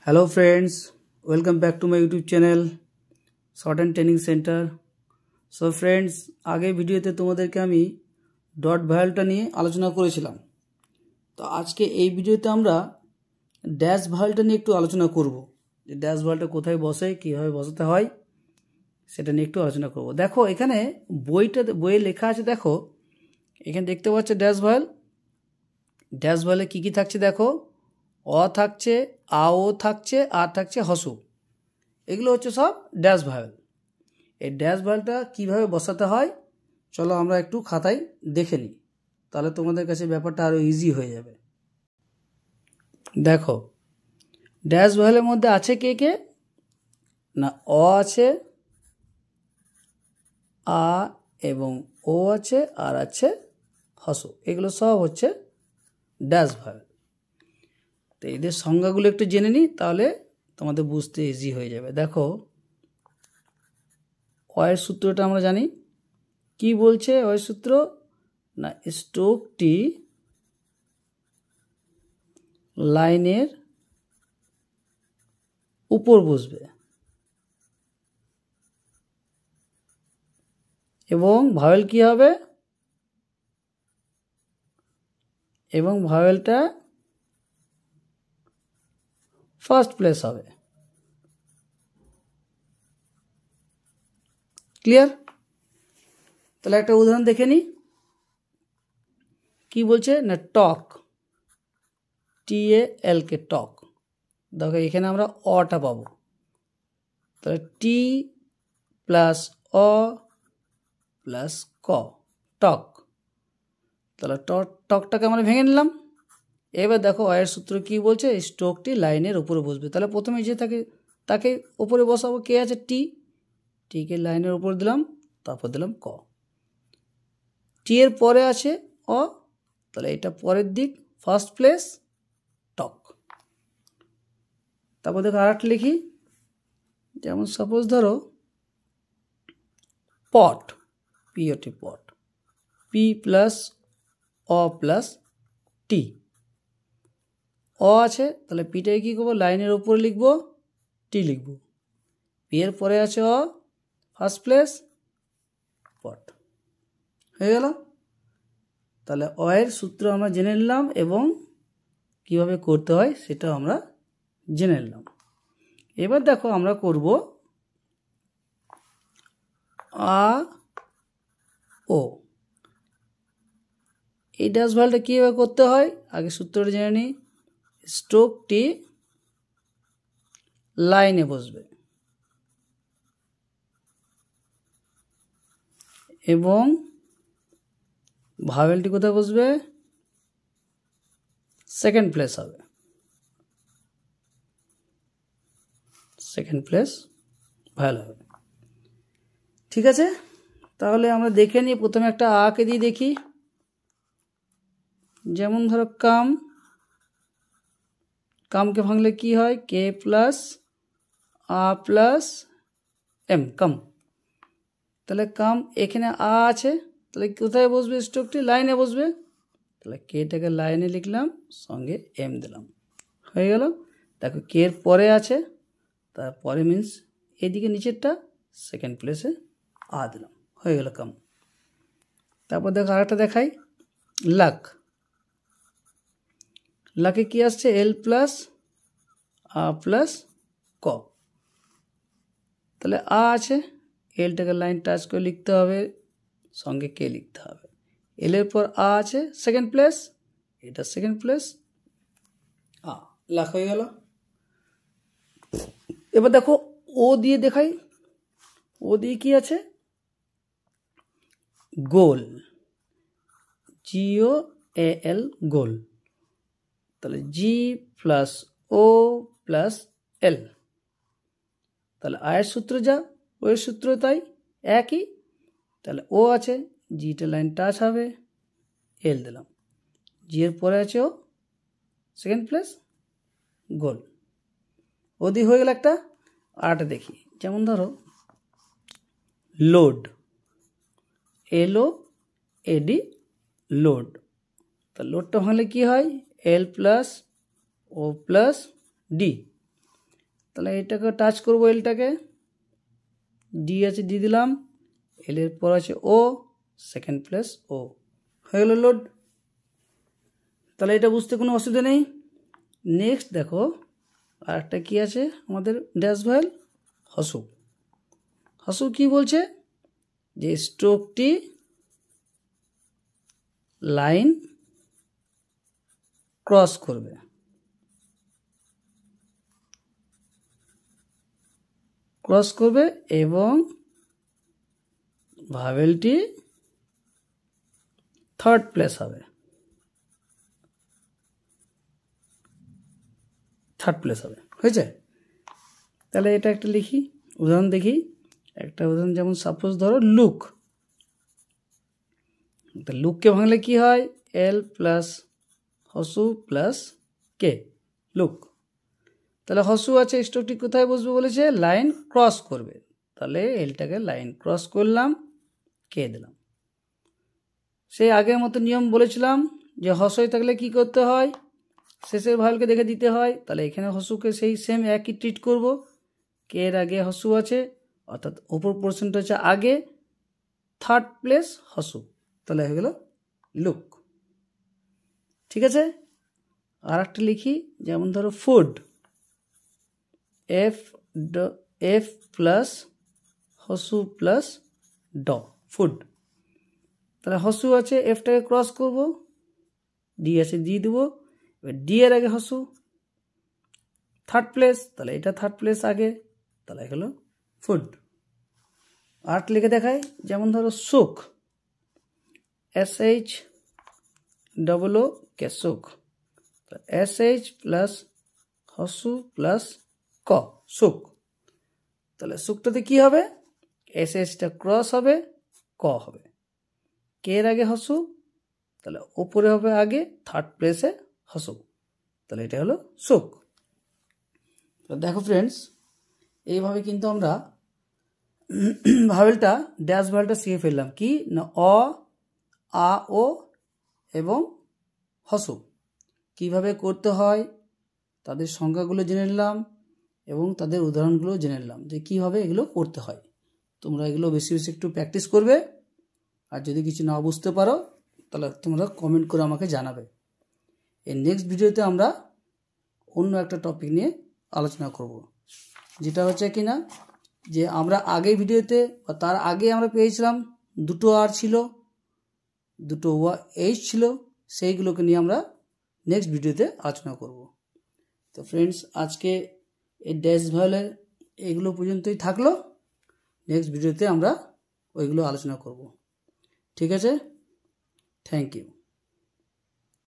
Hello friends, welcome back to my YouTube channel Short and Training Center. So friends, आगे ভিডিওতে তোমাদেরকে আমি dot ভ্যালটা নিয়ে আলোচনা করেছিলাম। তো আজকে এই ভিডিওতে আমরা ড্যাশ ভ্যালটা নিয়ে একটু আলোচনা করব। যে ড্যাশ ভ্যালটা কোথায় বসে, কিভাবে বসাতে হয় সেটা নিয়ে একটু আলোচনা করব। দেখো এখানে বইয়ে লেখা আছে, দেখো এখানে দেখতে পাচ্ছ ড্যাশ ভ্যাল। ড্যাশ ভ্যালে কি কি থাকছে দেখো, অ থাকছে, আও থাকছে, আর থাকছে হসু। এগুলো হচ্ছে সব ড্যাশ ভ্যাল। এই ড্যাশ ভ্যালটা কিভাবে বসাতে হয় চলো আমরা একটু খাতায় দেখে নিই, তাহলে তোমাদের কাছে ব্যাপারটা আরো ইজি হয়ে যাবে। দেখো ড্যাশ ভ্যালের মধ্যে আছে কে কে না, অ আছে, আ এবং ও আছে, আর আছে হসু। এগুলো সব হচ্ছে ড্যাশ ভ্যাল। তো এদের সংজ্ঞাগুলো একটু জেনে নিই, তাহলে তোমাদের বুঝতে ইজি হয়ে যাবে। দেখো অয়ের সূত্রটা আমরা জানি, কি বলছে অয়ের সূত্র না, স্ট্রোকটি লাইনের উপর বসবে এবং ভাওয়েল কি হবে, এবং ভাওয়েলটা ফার্স্ট প্লেস হবে। ক্লিয়ার? তাহলে একটা উদাহরণ দেখে নিই। কি বলছে না, টক, TAL কে টক। দেখো এখানে আমরা অটা পাবো, তাহলে টি প্লাস অ প্লাস ক, টক। তাহলে টকটাকে আমরা ভেঙে নিলাম। এবার দেখো অয়ের সূত্র কি বলছে, স্ট্রোকটি লাইনের উপরে বসবে। তাহলে প্রথমে যে তাকে উপরে বসাবো, কে আছে টি, টিকে লাইনের উপর দিলাম, তারপর দিলাম ক। টি এর পরে আছে অ, তাহলে এটা পরের দিক, ফার্স্ট প্লেস টক। তারপর দেখো আর একটা লিখি, যেমন সাপোজ ধরো পট, POT পট, পি প্লাস অ প্লাস টি। অ আছে, তাহলে পিটাই কি করবো, লাইনের উপরে লিখবো, টি লিখবো। পি এর পরে আছে অ, ফার্স্ট প্লেস পট। হয়ে গেল? তাহলে অয়ের সূত্র আমরা জেনে নিলাম এবং কিভাবে করতে হয় সেটাও আমরা জেনে নিলাম। এবার দেখো আমরা করব আ ও। এই ড্যাশ ভ্যালটা কীভাবে করতে হয় আগে সূত্রটা জেনে নিই। স্ট্রোকটি লাইনে বসবে এবং ভাওয়েলটি কোথায় বসবে, সেকেন্ড প্লেস হবে, সেকেন্ড প্লেস ভাওয়েল হবে। ঠিক আছে, তাহলে আমরা দেখে নিই। প্রথমে একটা আকে দিয়ে দেখি, যেমন ধরো কাম, কামকে ভাঙলে কি হয়, কে প্লাস আ প্লাস এম, কাম। তাহলে কাম, এখানে আ আছে, তাহলে কোথায় বসবে, স্ট্রোকটি লাইনে বসবে। তাহলে কেটাকে লাইনে লিখলাম, সঙ্গে এম দিলাম, হয়ে গেল। দেখো কে এর পরে আছে, তারপরে মিন্স এদিকে নিচেরটা, সেকেন্ড প্লেসে আ দিলাম, হয়ে গেল কাম। তারপর দেখো আর একটা দেখাই, লাক। লাকে কি আসছে, এল প্লাস আ প্লাস ক। তাহলে আ আছে, এলটাকে লাইন টাচ করে লিখতে হবে, সঙ্গে কে লিখতে হবে। এল এর পর আ আছে, সেকেন্ড প্লেস, এটা সেকেন্ড প্লেস আ, লাখ হয়ে গেল। এবার দেখো ও দিয়ে দেখাই, ও দিয়ে কি আছে, গোল, GOAL, গোল। তাহলে জি প্লাস ও প্লাস এল। তাহলে আয়ের সূত্র যা, ও এর সূত্র তাই একই। তাহলে ও আছে, জিটা লাইন টাচ হবে, এল দিলাম, জি এর পরে আছে ও, সেকেন্ড প্লেস গোল। ও দিয়ে হয়ে গেল একটা। আরটা দেখি, যেমন ধরো লোড, LOAD, লোড। তা লোডটা ভাঙলে কি হয়, এল প্লাস ও প্লাস ডি। তাহলে এটাকে টাচ করব, এলটাকে, ডি আছে ডি দিলাম, এল এর পর আছে ও, সেকেন্ড প্লেস ও, হয়ে গেল লোড। তাহলে এটা বুঝতে কোনো অসুবিধা নেই। নেক্সট দেখো আর একটা কী আছে আমাদের ড্যাশ ভয়েল, হসু। হসু কি বলছে যে স্ট্রোকটি লাইন ক্রস করবে, এবং ভাওয়েলটি থার্ড প্লেস হবে, হয়েছে। তাহলে এটা একটা লিখি, উদাহরণ দেখি। একটা উদাহরণ যেমন সাপোজ ধরো লুক, তা লুককে ভাঙলে কি হয়, এল প্লাস হসু প্লাস কে, লুক। তাহলে হসু আছে, স্ট্রোকটি কোথায় বসবে বলেছে, লাইন ক্রস করবে, তাহলে এলটাকে লাইন ক্রস করলাম, কে দিলাম। সেই আগের মতো নিয়ম বলেছিলাম যে হসই থাকলে কি করতে হয়, শেষের ভাওয়েলকে দেখে দিতে হয়। তাহলে এখানে হসুকে সেই সেম একই ট্রিট করব, কে এর আগে হসু আছে, অর্থাৎ ওপর পোর্শনটা হচ্ছে আগে, থার্ড প্লেস হসু, তাহলে হয়ে গেল লুক। ঠিক আছে। আর একটা লিখি, যেমন ধরো ফুড, এফ প্লাস হসু প্লাস ড, ফুড। তাহলে হসু আছে, এফটাকে ক্রস করব, ডি আছে ডি দেবো, এবার ডি এর আগে হসু, থার্ড প্লেস, তাহলে এটা থার্ড প্লেস আগে, তাহলে হলো ফুড। আর লিখে দেখাই, যেমন ধরো সুখ, SH ডবল ও কে, সুখ, SH প্লাস হসু প্লাস ক, সুখ। তাহলে সুখটাতে কি হবে, SHটা ক্রস হবে, ক হবে, কে এর আগে হসু, তাহলে ওপরে হবে আগে, থার্ড প্লেসে হসু, তাহলে এটা হলো সুখ। তো দেখো ফ্রেন্ডস, এইভাবে কিন্তু আমরা ভাওয়েলটা, ড্যাশ ভাওয়েলটা শিখে ফেললাম। কি না, অ, আ, ও এবং হসু কিভাবে করতে হয়, তাদের সংখ্যাগুলো জেনে নিলাম এবং তাদের উদাহরণগুলো জেনে নিলাম যে কীভাবে এগুলো করতে হয়। তোমরা এগুলো বেশি বেশি একটু প্র্যাকটিস করবে, আর যদি কিছু না বুঝতে পারো তাহলে তোমরা কমেন্ট করে আমাকে জানাবে। এই নেক্সট ভিডিওতে আমরা অন্য একটা টপিক নিয়ে আলোচনা করব, যেটা হচ্ছে কি না, যে আমরা আগের ভিডিওতে বা তার আগে আমরা পেয়েছিলাম দুটো আর ছিল, দুটো এইচ ছিল, সেইগুলোকে নিয়ে আমরা নেক্সট ভিডিওতে আলোচনা করব। তো ফ্রেন্ডস, আজকে এই ড্যাশ ভাওয়েলের এগুলো পর্যন্তই থাকলো। নেক্সট ভিডিওতে আমরা ওইগুলো আলোচনা করব। ঠিক আছে, থ্যাংক ইউ।